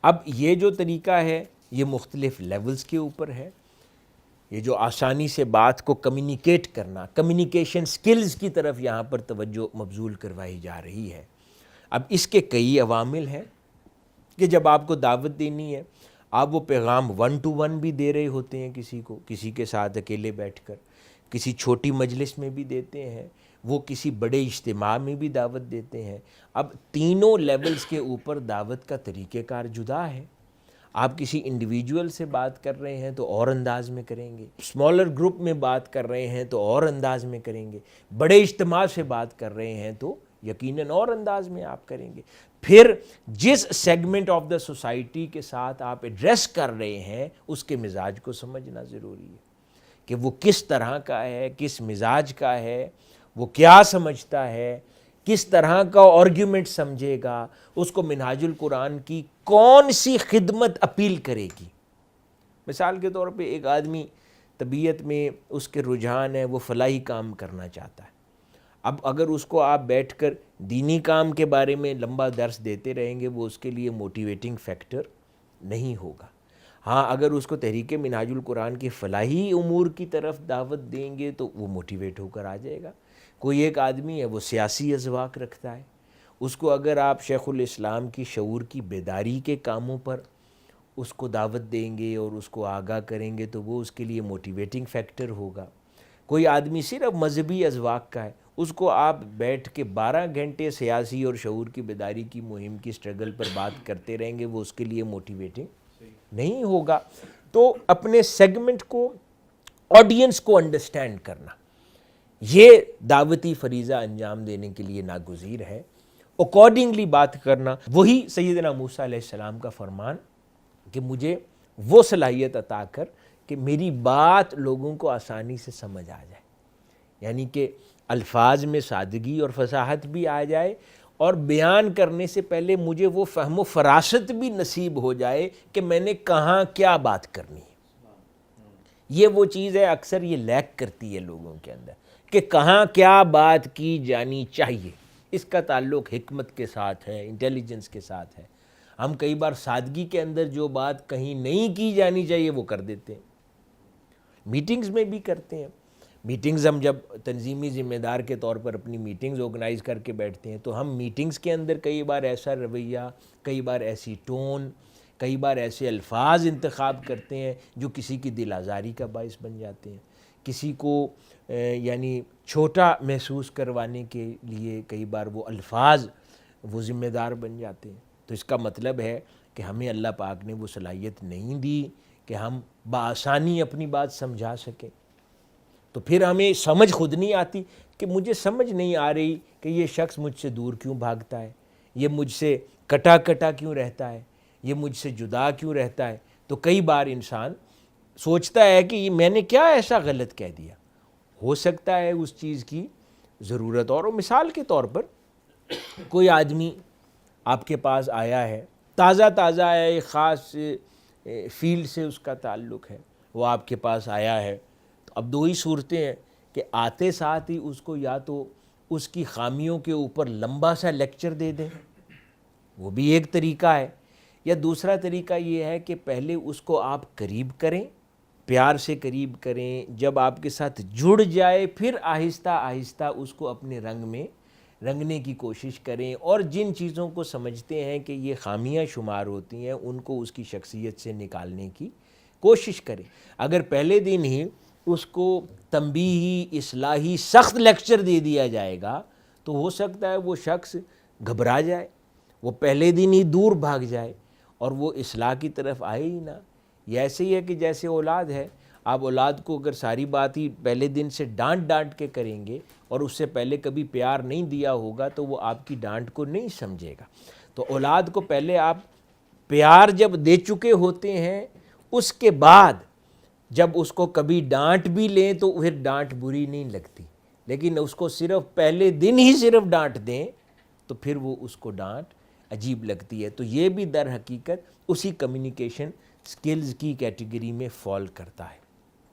اب یہ جو طریقہ ہے یہ مختلف لیولز کے اوپر ہے. یہ جو آسانی سے بات کو کمیونیکیٹ کرنا، کمیونیکیشن سکلز کی طرف یہاں پر توجہ مبذول کروائی جا رہی ہے. اب اس کے کئی عوامل ہیں کہ جب آپ کو دعوت دینی ہے آپ وہ پیغام 1 to 1 بھی دے رہے ہوتے ہیں کسی کو، کسی کے ساتھ اکیلے بیٹھ کر، کسی چھوٹی مجلس میں بھی دیتے ہیں، وہ کسی بڑے اجتماع میں بھی دعوت دیتے ہیں. اب تینوں لیولز کے اوپر دعوت کا طریقہ کار جدا ہے. آپ کسی انڈیویجول سے بات کر رہے ہیں تو اور انداز میں کریں گے، اسمالر گروپ میں بات کر رہے ہیں تو اور انداز میں کریں گے، بڑے اجتماع سے بات کر رہے ہیں تو یقیناً اور انداز میں آپ کریں گے. پھر جس سیگمنٹ آف دا سوسائٹی کے ساتھ آپ ایڈریس کر رہے ہیں اس کے مزاج کو سمجھنا ضروری ہے کہ وہ کس طرح کا ہے، کس مزاج کا ہے، وہ کیا سمجھتا ہے، کس طرح کا آرگیومنٹ سمجھے گا، اس کو منہاج القرآن کی کون سی خدمت اپیل کرے گی. مثال کے طور پہ ایک آدمی طبیعت میں اس کے رجحان ہے وہ فلاحی کام کرنا چاہتا ہے. اب اگر اس کو آپ بیٹھ کر دینی کام کے بارے میں لمبا درس دیتے رہیں گے وہ اس کے لیے موٹیویٹنگ فیکٹر نہیں ہوگا. ہاں اگر اس کو تحریک منہاج القرآن کے فلاحی امور کی طرف دعوت دیں گے تو وہ موٹیویٹ ہو کر آ جائے گا. کوئی ایک آدمی ہے وہ سیاسی اذواق رکھتا ہے، اس کو اگر آپ شیخ الاسلام کی شعور کی بیداری کے کاموں پر اس کو دعوت دیں گے اور اس کو آگاہ کریں گے تو وہ اس کے لیے موٹیویٹنگ فیکٹر ہوگا. کوئی آدمی صرف مذہبی اذواق کا ہے، اس کو آپ بیٹھ کے 12 گھنٹے سیاسی اور شعور کی بیداری کی مہم کی سٹرگل پر بات کرتے رہیں گے وہ اس کے لیے موٹیویٹنگ نہیں ہوگا. تو اپنے سیگمنٹ کو، آڈینس کو انڈرسٹینڈ کرنا یہ دعوتی فریضہ انجام دینے کے لیے ناگزیر ہے. اکارڈنگلی بات کرنا، وہی سیدنا موسیٰ علیہ السلام کا فرمان کہ مجھے وہ صلاحیت عطا کر کہ میری بات لوگوں کو آسانی سے سمجھ آ جائے، یعنی کہ الفاظ میں سادگی اور فصاحت بھی آ جائے اور بیان کرنے سے پہلے مجھے وہ فہم و فراست بھی نصیب ہو جائے کہ میں نے کہاں کیا بات کرنی ہے. یہ وہ چیز ہے اکثر یہ لیک کرتی ہے لوگوں کے اندر کہ کہاں کیا بات کی جانی چاہیے. اس کا تعلق حکمت کے ساتھ ہے، انٹیلیجنس کے ساتھ ہے. ہم کئی بار سادگی کے اندر جو بات کہیں نہیں کی جانی چاہیے وہ کر دیتے ہیں. میٹنگز میں بھی کرتے ہیں. میٹنگز ہم جب تنظیمی ذمہ دار کے طور پر اپنی میٹنگز آرگنائز کر کے بیٹھتے ہیں تو ہم میٹنگز کے اندر کئی بار ایسا رویہ، کئی بار ایسی ٹون، کئی بار ایسے الفاظ انتخاب کرتے ہیں جو کسی کی دل آزاری کا باعث بن جاتے ہیں، کسی کو یعنی چھوٹا محسوس کروانے کے لیے کئی بار وہ الفاظ وہ ذمہ دار بن جاتے ہیں. تو اس کا مطلب ہے کہ ہمیں اللہ پاک نے وہ صلاحیت نہیں دی کہ ہم بآسانی اپنی بات سمجھا سکیں. تو پھر ہمیں سمجھ خود نہیں آتی کہ مجھے سمجھ نہیں آ رہی کہ یہ شخص مجھ سے دور کیوں بھاگتا ہے، یہ مجھ سے کٹا کٹا کیوں رہتا ہے، یہ مجھ سے جدا کیوں رہتا ہے. تو کئی بار انسان سوچتا ہے کہ میں نے کیا ایسا غلط کہہ دیا. ہو سکتا ہے اس چیز کی ضرورت. اور مثال کے طور پر کوئی آدمی آپ کے پاس آیا ہے، تازہ تازہ آیا ہے، ایک خاص فیلڈ سے اس کا تعلق ہے، وہ آپ کے پاس آیا ہے. تو اب دو ہی صورتیں ہیں کہ آتے ساتھ ہی اس کو یا تو اس کی خامیوں کے اوپر لمبا سا لیکچر دے دیں، وہ بھی ایک طریقہ ہے، یا دوسرا طریقہ یہ ہے کہ پہلے اس کو آپ قریب کریں، پیار سے قریب کریں، جب آپ کے ساتھ جڑ جائے پھر آہستہ آہستہ اس کو اپنے رنگ میں رنگنے کی کوشش کریں، اور جن چیزوں کو سمجھتے ہیں کہ یہ خامیاں شمار ہوتی ہیں ان کو اس کی شخصیت سے نکالنے کی کوشش کریں. اگر پہلے دن ہی اس کو تنبیہی، اصلاحی سخت لیکچر دے دیا جائے گا تو ہو سکتا ہے وہ شخص گھبرا جائے، وہ پہلے دن ہی دور بھاگ جائے اور وہ اصلاح کی طرف آئے ہی نہ. یہ ایسے ہی ہے کہ جیسے اولاد ہے، آپ اولاد کو اگر ساری بات ہی پہلے دن سے ڈانٹ ڈانٹ کے کریں گے اور اس سے پہلے کبھی پیار نہیں دیا ہوگا تو وہ آپ کی ڈانٹ کو نہیں سمجھے گا. تو اولاد کو پہلے آپ پیار جب دے چکے ہوتے ہیں اس کے بعد جب اس کو کبھی ڈانٹ بھی لیں تو پھر ڈانٹ بری نہیں لگتی، لیکن اس کو صرف پہلے دن ہی صرف ڈانٹ دیں تو پھر وہ اس کو ڈانٹ عجیب لگتی ہے. تو یہ بھی در حقیقت اسی کمیونیکیشن سکلز کی کیٹیگری میں فال کرتا ہے.